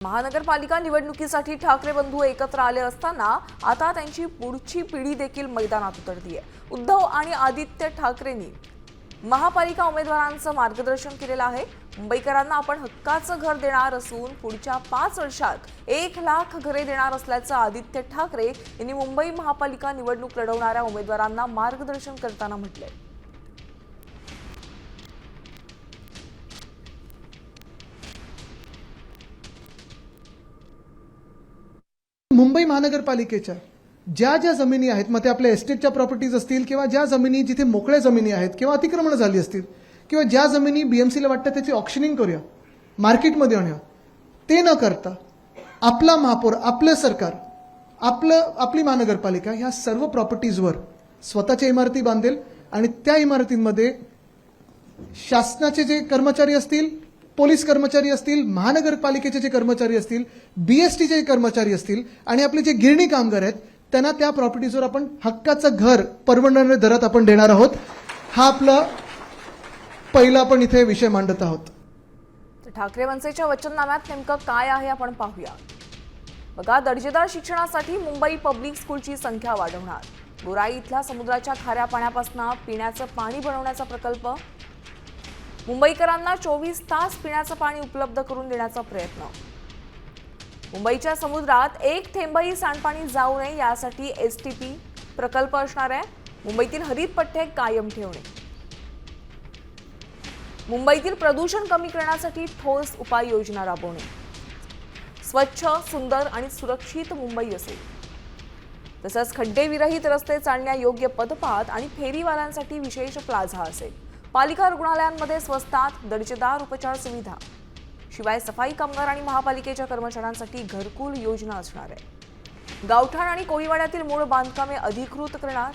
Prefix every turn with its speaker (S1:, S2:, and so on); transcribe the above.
S1: महानगरपालिका निवडणुकीसाठी ठाकरे बंधू एकत्र आले असताना आता त्यांची पुढची पिढी देखील मैदानात उतरली आहे। उद्धव आणि आदित्य ठाकरेंनी महापालिका उमेदवारांचं मार्गदर्शन केलेलं आहे। मुंबईकरांना आपण हक्काचं घर देणार असून पुढच्या 5 वर्षात 1 लाख घरे देणार असल्याचं आदित्य ठाकरे यांनी मुंबई महापालिका निवडणूक लढवणाऱ्या उमेदवारांना मार्गदर्शन करताना म्हटलंय।
S2: मुंबई महानगरपालिकेच्या ज्या ज्या जमिनी आहेत, मग ते आपल्या एस्टेटच्या प्रॉपर्टीज असतील किंवा ज्या जमिनी जिथे मोकळ्या जमिनी आहेत किंवा अतिक्रमण झाली असतील किंवा ज्या जमिनी बीएमसीला वाटतं त्याची ऑक्शनिंग करूया, मार्केटमध्ये आणूया, ते न करता आपला महापौर, आपलं सरकार, आपली महानगरपालिका ह्या सर्व प्रॉपर्टीजवर स्वतःच्या इमारती बांधेल आणि त्या इमारतींमध्ये शासनाचे जे कर्मचारी असतील, पोलीस कर्मचारी असतील, महानगरपालिकेचे जे कर्मचारी असतील, बीएसटीचे जे कर्मचारी असतील आणि आपले जे गिरणी कामगार आहेत त्यांना त्या प्रॉपर्टीजवर आपण हक्काचं घर परवडणाऱ्या दरात आपण देणार आहोत। हा आपला पहिला आपण इथे विषय मांडत आहोत।
S1: ठाकरे मनसेच्या वचननाम्यात नेमकं काय आहे आपण पाहूया। बघा, दर्जेदार शिक्षणासाठी मुंबई पब्लिक स्कूलची संख्या वाढवणार, बोराई इथल्या समुद्राच्या खाऱ्या पाण्यापासून पिण्याचं पाणी बनवण्याचा प्रकल्प, मुंबईकरांना 24 तास पिण्याचं पाणी उपलब्ध करून देण्याचा प्रयत्न, मुंबईच्या समुद्रात एक थेंबही सांडपाणी जाऊ नये यासाठी एसटीपी प्रकल्प असणार आहे, मुंबईतील हरित पट्टे कायम ठेवणे, मुंबईतील प्रदूषण कमी करण्यासाठी ठोस उपाययोजना राबवणे, स्वच्छ, सुंदर आणि सुरक्षित मुंबई असेल, तसंच खड्डेविरहित रस्ते चालण्यायोग्य पदपात आणि फेरीवाल्यांसाठी विशेष प्लाझा असेल, पालिका रुग्णालयांमध्ये स्वस्तात दर्जेदार उपचार सुविधा, शिवाय सफाई कामगार आणि महापालिकेच्या कर्मचाऱ्यांसाठी घरकुल योजना असणार आहे, गावठाण आणि कोळीवाड्यातील मूळ बांधकामे अधिकृत करणार,